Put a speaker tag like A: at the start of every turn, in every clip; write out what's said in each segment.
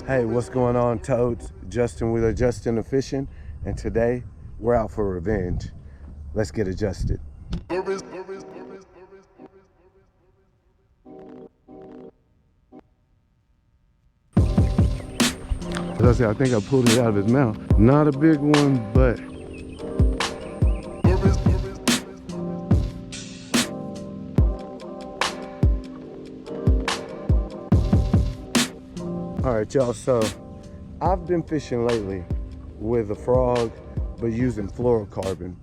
A: Hey, what's going on, Toads? Justin with AdJustin of Fishin, and today we're out for revenge. Let's get adjusted. As I said, I think I pulled it out of his mouth. Not a big one, but all right, y'all, so I've been fishing lately with a frog, but using fluorocarbon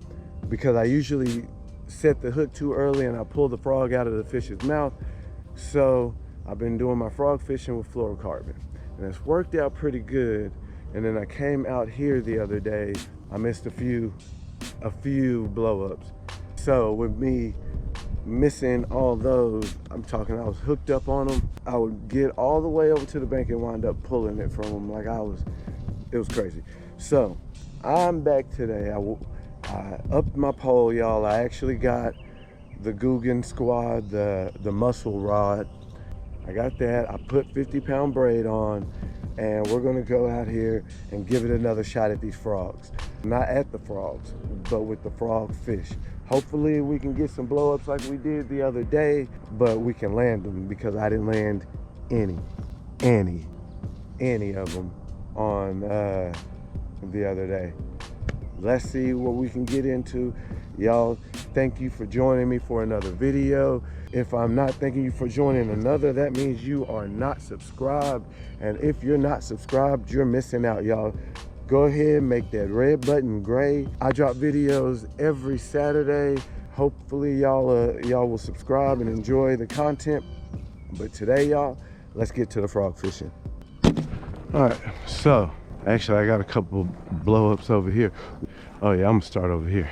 A: because I usually set the hook too early and I pull the frog out of the fish's mouth. So I've been doing my frog fishing with fluorocarbon and it's worked out pretty good. And then I came out here the other day, I missed a few blow-ups. So with me missing all those, I'm talking I was hooked up on them. I would get all the way over to the bank and wind up pulling it from them like it was crazy. So I'm back today. I upped my pole, y'all. I actually got the Guggen Squad, the muscle rod. I got that. I put 50-pound braid on, and we're gonna go out here and give it another shot at these frogs. Not at the frogs, but with the frog fish. Hopefully we can get some blow-ups like we did the other day, but we can land them because I didn't land any of them on the other day. Let's see what we can get into. Y'all, thank you for joining me for another video. If I'm not thanking you for joining another, that means you are not subscribed. And if you're not subscribed, you're missing out, y'all. Go ahead, make that red button gray. I drop videos every Saturday. Hopefully y'all will subscribe and enjoy the content. But today, y'all, let's get to the frog fishing. All right, so actually I got a couple blow-ups over here. Oh yeah, I'm gonna start over here.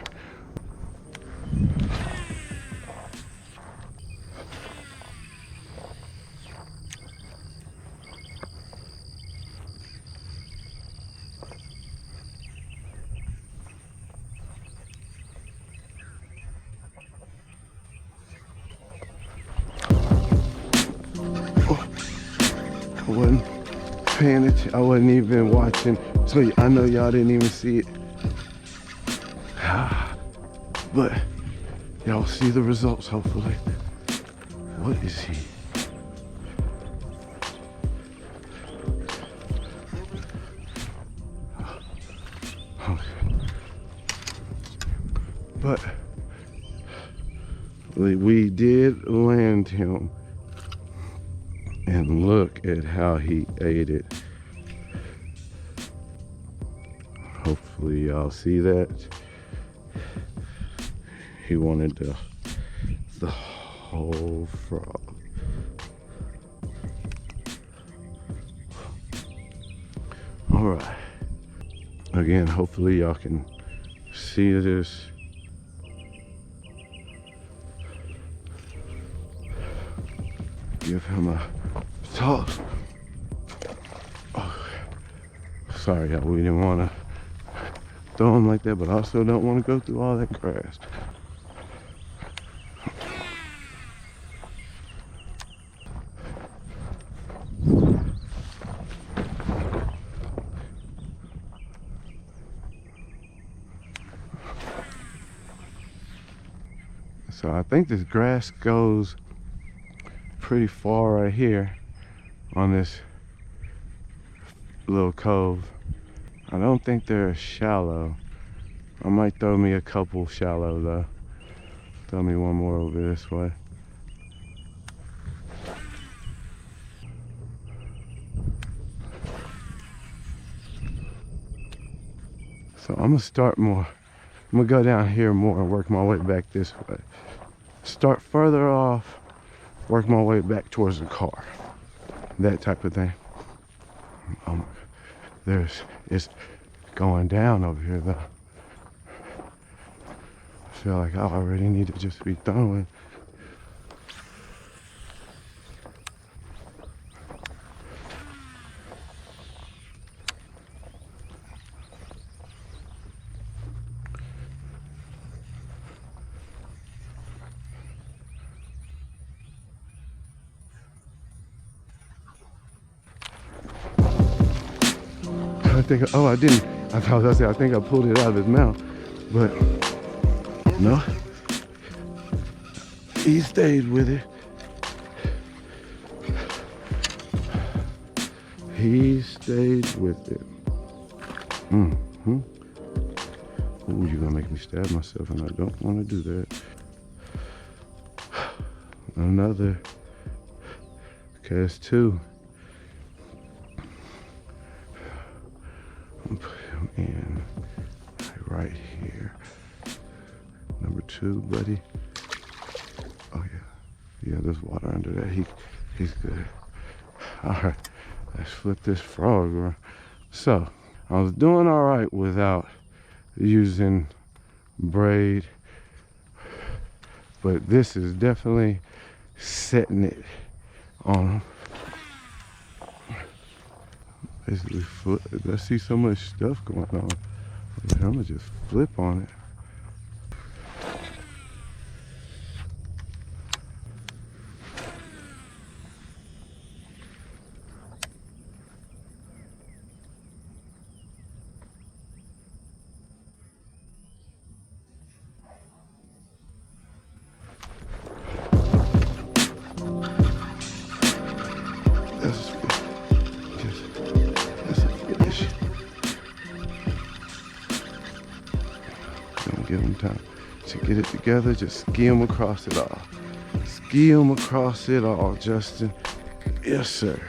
A: I wasn't paying attention. I wasn't even watching. So I know y'all didn't even see it. But y'all see the results, hopefully. What is he? Okay. But we did land him. And look at how he ate it. Hopefully y'all see that. He wanted the whole frog. All right. Again, hopefully y'all can see this. Give him a toss. Oh, sorry, y'all, we didn't want to throw him like that, but also don't want to go through all that grass. So I think this grass goes pretty far right here on this little cove. I don't think they're shallow. I might throw me a couple shallow though. Throw me one more over this way. So I'm gonna start more. I'm gonna go down here more and work my way back this way. Start further off, work my way back towards the car. That type of thing. It's going down over here though. I feel like I already need to just be throwing. think, oh, I didn't. I thought I was gonna say, I think I pulled it out of his mouth, but no. He stayed with it. He stayed with it. Mm-hmm. Ooh, you're gonna make me stab myself, and I don't want to do that. Another. Okay, it's two. I'm put him in right here. Number two, buddy. Oh yeah, yeah. There's water under that. He's good. All right, let's flip this frog around. So I was doing all right without using braid, but this is definitely setting it on him. Basically, I see so much stuff going on. I'm gonna just flip on it. Give them time to get it together. Just ski them across it all. Ski them across it all, Justin. Yes, sir.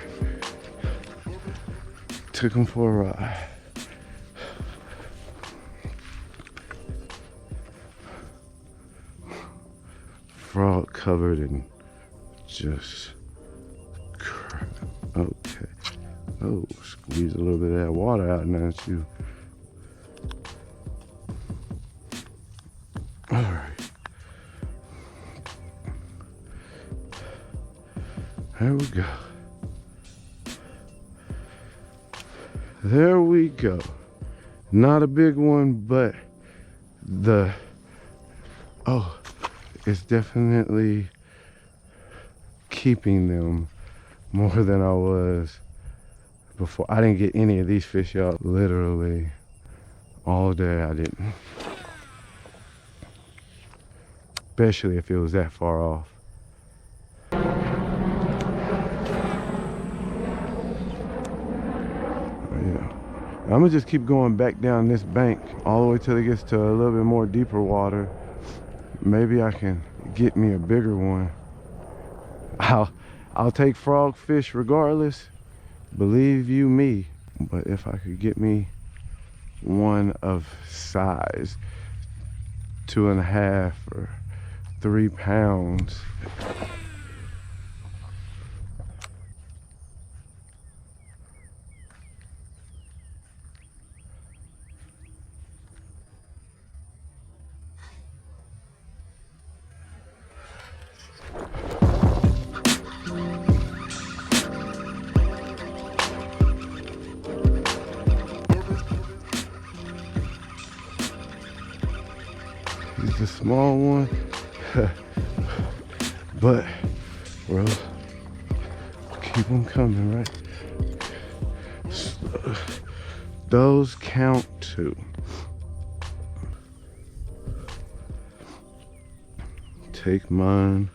A: Took him for a ride. Frog covered in just crap. Okay. Oh, squeeze a little bit of that water out now that you. All right. There we go. There we go. Not a big one, but it's definitely keeping them more than I was before. I didn't get any of these fish out literally all day. I didn't. Especially if it was that far off. Yeah. I'm gonna just keep going back down this bank all the way till it gets to a little bit more deeper water. Maybe I can get me a bigger one. I'll take frog fish regardless, believe you me. But if I could get me one of size 2.5 or 3 pounds. He's a small one. But, bro, keep them coming, right? Those count too. Take mine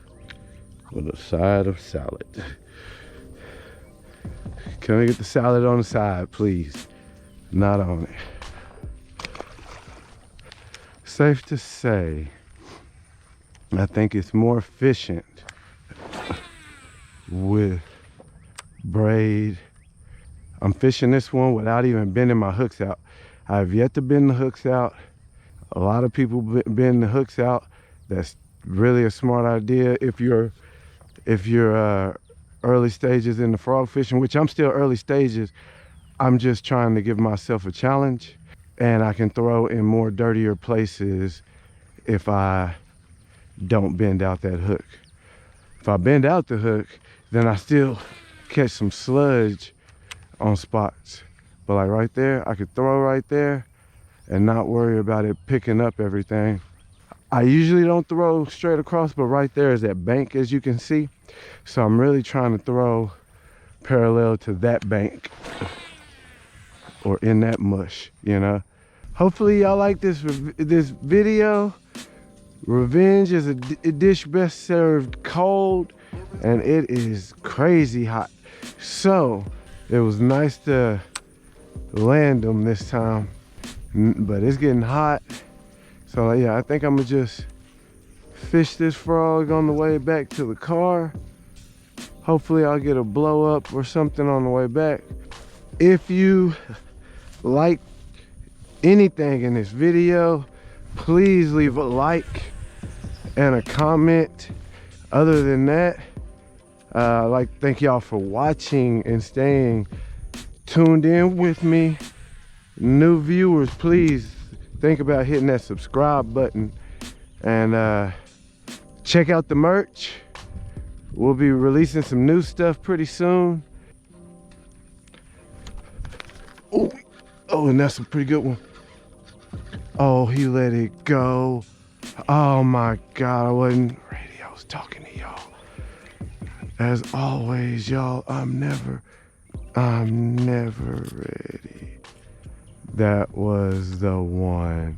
A: with a side of salad. Can I get the salad on the side, please? Not on it. Safe to say, I think it's more efficient with braid. I'm fishing this one without even bending my hooks out. I have yet to bend the hooks out. A lot of people bend the hooks out. That's really a smart idea if you're early stages in the frog fishing, which I'm still early stages. I'm just trying to give myself a challenge, and I can throw in more dirtier places if I don't bend out that hook. If I bend out the hook, then I still catch some sludge on spots. But like right there, I could throw right there and not worry about it picking up everything. I usually don't throw straight across, but right there is that bank, as you can see. So I'm really trying to throw parallel to that bank. or in that mush, you know. Hopefully y'all like this video. Revenge is a dish best served cold, and it is crazy hot. So it was nice to land them this time, but it's getting hot. So yeah, I think I'm gonna just fish this frog on the way back to the car. Hopefully I'll get a blow up or something on the way back. If you like anything in this video, please leave a like and a comment. Other than that, I'd like to thank y'all for watching and staying tuned in with me. New viewers, please think about hitting that subscribe button, and check out the merch. We'll be releasing some new stuff pretty soon. Oh, and that's a pretty good one. Oh, he let it go. Oh my God, I wasn't ready. I was talking to y'all. As always, y'all, I'm never ready. That was the one.